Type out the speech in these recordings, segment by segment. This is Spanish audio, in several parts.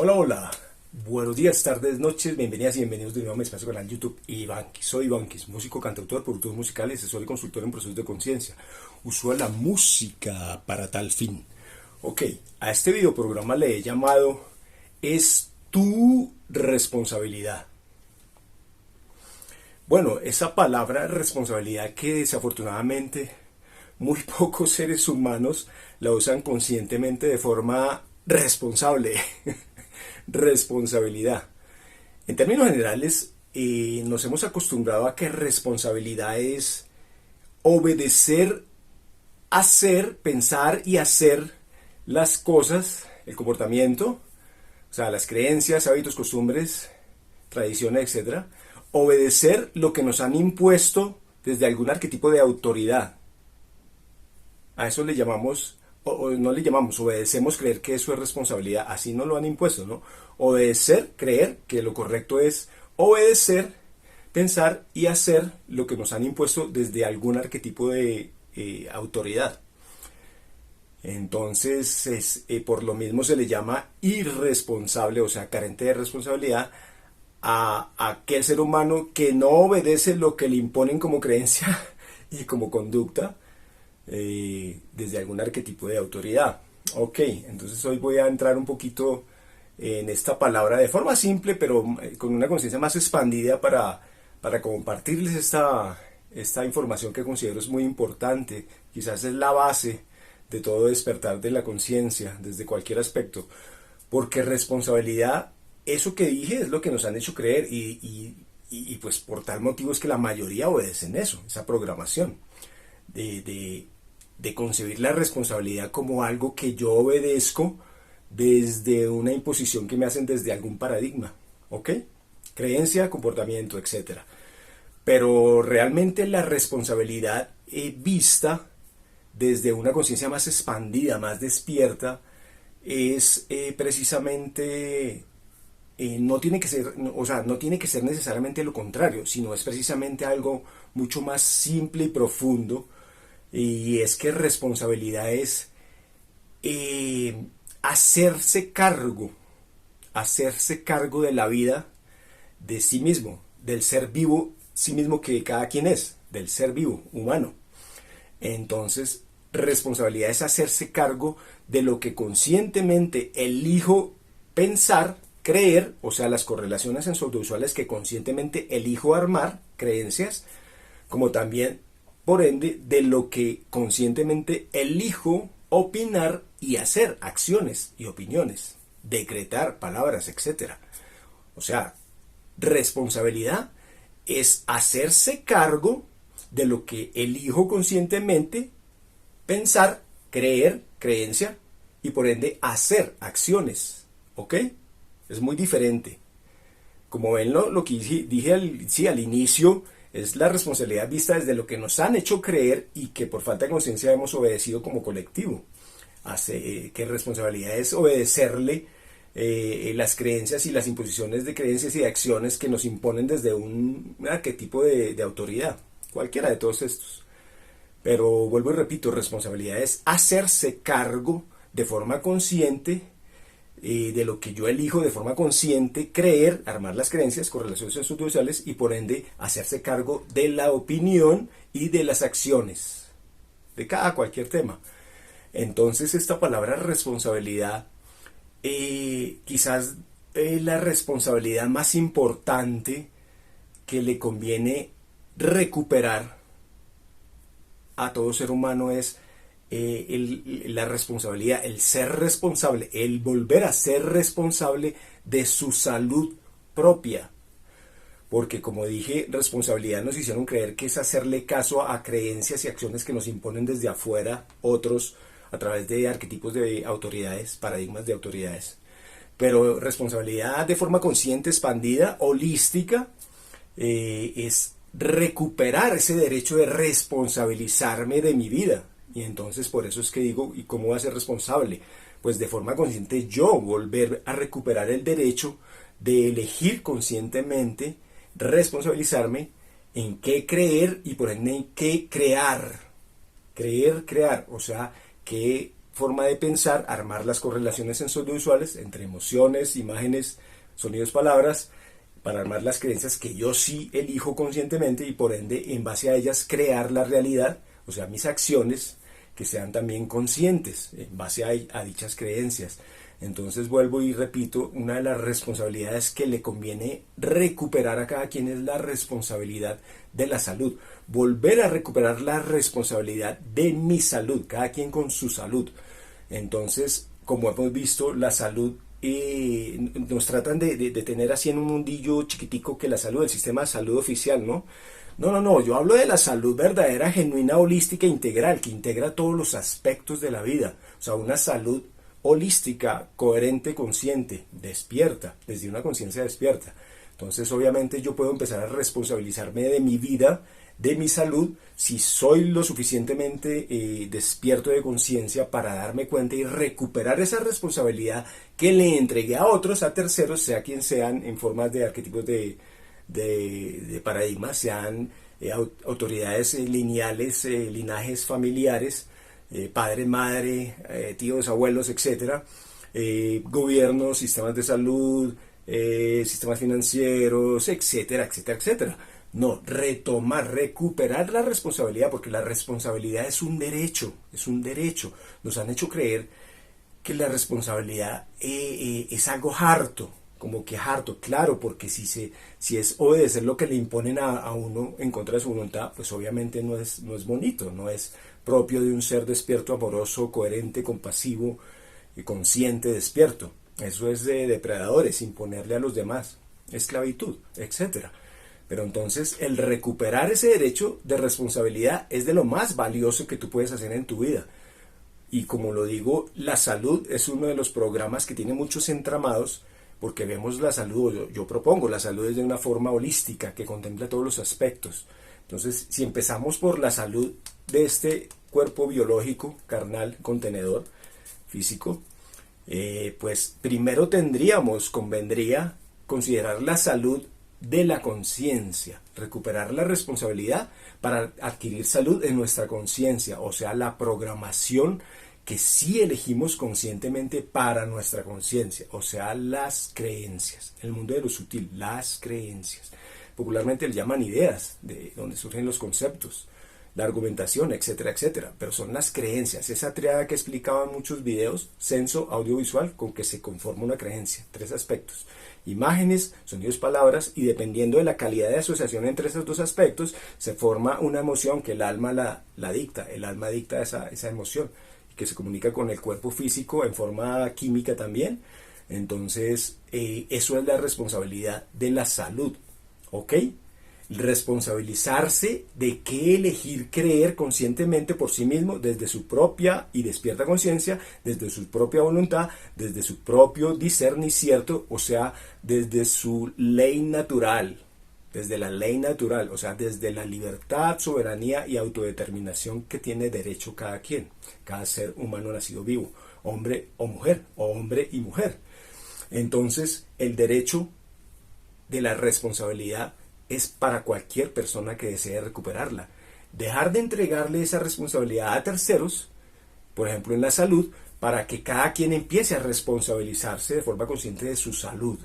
Hola, hola. Buenos días, tardes, noches, bienvenidas y bienvenidos de nuevo a mi espacio canal YouTube Ivankis. Soy Ivankis, músico, cantautor, productor musical, asesor y consultor en procesos de conciencia. Uso la música para tal fin. Ok, a este videoprograma le he llamado "Es tu responsabilidad". Bueno, esa palabra responsabilidad que desafortunadamente muy pocos seres humanos la usan conscientemente de forma responsable. Responsabilidad. En términos generales, nos hemos acostumbrado a que responsabilidad es obedecer, hacer, pensar y hacer las cosas, el comportamiento, o sea, las creencias, hábitos, costumbres, tradiciones, etcétera. Obedecer lo que nos han impuesto desde algún arquetipo de autoridad. A eso le llamamos, o no le llamamos, obedecemos, creer que eso es responsabilidad. Así nos lo han impuesto, ¿no? Obedecer, creer que lo correcto es obedecer, pensar y hacer lo que nos han impuesto desde algún arquetipo de autoridad. Entonces, por lo mismo se le llama irresponsable, o sea, carente de responsabilidad, a aquel ser humano que no obedece lo que le imponen como creencia y como conducta desde algún arquetipo de autoridad. Ok, entonces hoy voy a entrar un poquito en esta palabra de forma simple, pero con una conciencia más expandida para compartirles esta información que considero es muy importante. Quizás es la base de todo despertar de la conciencia desde cualquier aspecto, porque responsabilidad, eso que dije es lo que nos han hecho creer y pues por tal motivo es que la mayoría obedecen eso, esa programación de concebir la responsabilidad como algo que yo obedezco desde una imposición que me hacen desde algún paradigma, ¿ok? Creencia, comportamiento, etcétera. Pero realmente la responsabilidad vista desde una conciencia más expandida, más despierta, es precisamente no tiene que ser, o sea, no tiene que ser necesariamente lo contrario, sino es precisamente algo mucho más simple y profundo, y es que responsabilidad es hacerse cargo de la vida de sí mismo, del ser vivo, sí mismo que cada quien es, del ser vivo, humano. Entonces, responsabilidad es hacerse cargo de lo que conscientemente elijo pensar, creer, o sea, las correlaciones sensoriales que conscientemente elijo armar, creencias, como también, por ende, de lo que conscientemente elijo opinar y hacer, acciones y opiniones, decretar palabras, etcétera. O sea, responsabilidad es hacerse cargo de lo que elijo conscientemente pensar, creer, creencia y por ende hacer acciones. ¿Ok? Es muy diferente. Como ven, lo que dije al inicio es la responsabilidad vista desde lo que nos han hecho creer y que por falta de conciencia hemos obedecido como colectivo. Que responsabilidad es obedecerle las creencias y las imposiciones de creencias y de acciones que nos imponen desde un arquetipo de autoridad, cualquiera de todos estos. Pero vuelvo y repito, responsabilidad es hacerse cargo de forma consciente de lo que yo elijo de forma consciente, creer, armar las creencias, correlaciones sensoriales y por ende hacerse cargo de la opinión y de las acciones de cualquier tema. Entonces esta palabra responsabilidad quizás la responsabilidad más importante que le conviene recuperar a todo ser humano es la responsabilidad, el ser responsable, el volver a ser responsable de su salud propia. Porque como dije, responsabilidad nos hicieron creer que es hacerle caso a creencias y acciones que nos imponen desde afuera otros a través de arquetipos de autoridades, paradigmas de autoridades. Pero responsabilidad de forma consciente, expandida, holística, es recuperar ese derecho de responsabilizarme de mi vida. Y entonces por eso es que digo, ¿y cómo va a ser responsable? Pues de forma consciente yo volver a recuperar el derecho de elegir conscientemente, responsabilizarme en qué creer y por ende en qué crear. Creer, crear, o sea, qué forma de pensar, armar las correlaciones sensoriovisuales entre emociones, imágenes, sonidos, palabras, para armar las creencias que yo sí elijo conscientemente y por ende en base a ellas crear la realidad, o sea, mis acciones que sean también conscientes en base a dichas creencias. Entonces vuelvo y repito, una de las responsabilidades que le conviene recuperar a cada quien es la responsabilidad de la salud. Volver a recuperar la responsabilidad de mi salud, cada quien con su salud. Entonces, como hemos visto, la salud nos tratan de tener así en un mundillo chiquitico que la salud, el sistema de salud oficial, ¿no? No, yo hablo de la salud verdadera, genuina, holística, integral, que integra todos los aspectos de la vida. O sea, una salud holística, coherente, consciente, despierta, desde una conciencia despierta. Entonces, obviamente, yo puedo empezar a responsabilizarme de mi vida, de mi salud, si soy lo suficientemente despierto de conciencia para darme cuenta y recuperar esa responsabilidad que le entregué a otros, a terceros, sea quien sean, en formas de arquetipos de paradigmas, sean autoridades lineales, linajes familiares, padre, madre, tíos, abuelos, etcétera, gobiernos, sistemas de salud, sistemas financieros, etcétera, etcétera, etcétera. No, retomar, recuperar la responsabilidad, porque la responsabilidad es un derecho, es un derecho. Nos han hecho creer que la responsabilidad es algo harto, como que harto, claro, porque si es obedecer lo que le imponen a uno en contra de su voluntad, pues obviamente no es bonito, no es propio de un ser despierto, amoroso, coherente, compasivo, consciente, despierto. Eso es de depredadores, imponerle a los demás, esclavitud, etcétera. Pero entonces el recuperar ese derecho de responsabilidad es de lo más valioso que tú puedes hacer en tu vida. Y como lo digo, la salud es uno de los programas que tiene muchos entramados, porque vemos la salud, yo propongo la salud desde una forma holística que contempla todos los aspectos. Entonces, si empezamos por la salud de este cuerpo biológico, carnal, contenedor, físico, pues primero convendría considerar la salud de la conciencia, recuperar la responsabilidad para adquirir salud en nuestra conciencia, o sea, la programación que sí elegimos conscientemente para nuestra conciencia, o sea, las creencias, el mundo de lo sutil, las creencias. Popularmente le llaman ideas, de donde surgen los conceptos, la argumentación, etcétera, etcétera, pero son las creencias, esa triada que explicaba en muchos videos, senso, audiovisual, con que se conforma una creencia, 3 aspectos. Imágenes, sonidos, palabras, y dependiendo de la calidad de asociación entre esos 2 aspectos, se forma una emoción que el alma la dicta, el alma dicta esa emoción, que se comunica con el cuerpo físico en forma química también. Entonces, eso es la responsabilidad de la salud, ¿ok? Responsabilizarse de qué elegir creer conscientemente por sí mismo desde su propia y despierta conciencia, desde su propia voluntad, desde su propio discernimiento, o sea, desde su ley natural, desde la ley natural, o sea, desde la libertad, soberanía y autodeterminación que tiene derecho cada quien, cada ser humano nacido vivo, hombre o mujer, o hombre y mujer. Entonces, el derecho de la responsabilidad es para cualquier persona que desee recuperarla. Dejar de entregarle esa responsabilidad a terceros, por ejemplo en la salud, para que cada quien empiece a responsabilizarse de forma consciente de su salud.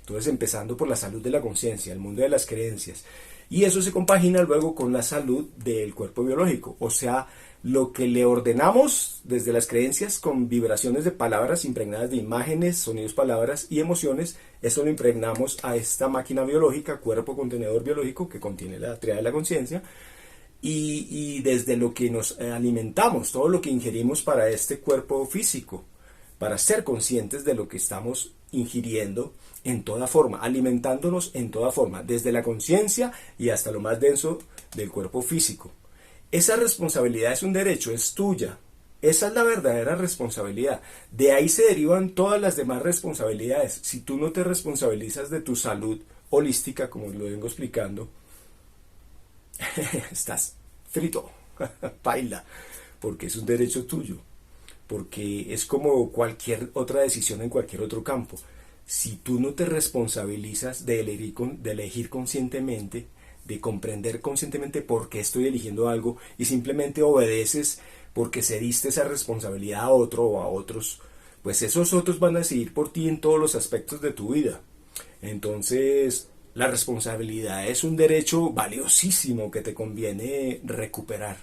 Entonces, empezando por la salud de la conciencia, el mundo de las creencias. Y eso se compagina luego con la salud del cuerpo biológico, o sea, lo que le ordenamos desde las creencias con vibraciones de palabras impregnadas de imágenes, sonidos, palabras y emociones, eso lo impregnamos a esta máquina biológica, cuerpo contenedor biológico que contiene la triada de la conciencia, y desde lo que nos alimentamos, todo lo que ingerimos para este cuerpo físico, para ser conscientes de lo que estamos ingiriendo en toda forma, alimentándonos en toda forma, desde la conciencia y hasta lo más denso del cuerpo físico. Esa responsabilidad es un derecho, es tuya. Esa es la verdadera responsabilidad. De ahí se derivan todas las demás responsabilidades. Si tú no te responsabilizas de tu salud holística, como lo vengo explicando, estás frito, paila, porque es un derecho tuyo, porque es como cualquier otra decisión en cualquier otro campo. Si tú no te responsabilizas de elegir conscientemente, de comprender conscientemente por qué estoy eligiendo algo y simplemente obedeces porque cediste esa responsabilidad a otro o a otros, pues esos otros van a decidir por ti en todos los aspectos de tu vida. Entonces, la responsabilidad es un derecho valiosísimo que te conviene recuperar.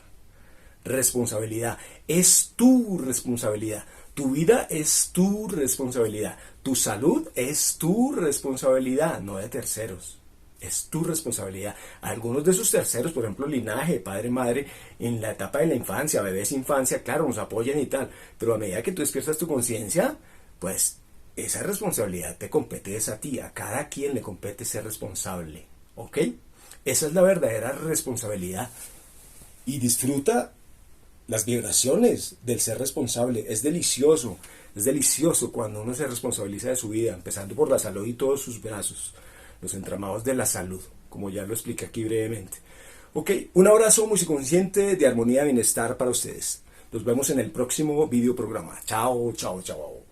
Responsabilidad. Es tu responsabilidad. Tu vida es tu responsabilidad. Tu salud es tu responsabilidad, no de terceros. Es tu responsabilidad. Algunos de esos terceros, por ejemplo, linaje, padre, madre, en la etapa de la infancia, bebés, infancia, claro, nos apoyan y tal. Pero a medida que tú despiertas tu conciencia, pues esa responsabilidad te compete es a ti. A cada quien le compete ser responsable. ¿Ok? Esa es la verdadera responsabilidad. Y disfruta las vibraciones del ser responsable. Es delicioso cuando uno se responsabiliza de su vida, empezando por la salud y todos sus brazos, los entramados de la salud, como ya lo expliqué aquí brevemente. Ok, un abrazo musiconsciente de armonía y bienestar para ustedes. Nos vemos en el próximo video programa. Chao, chao, chao.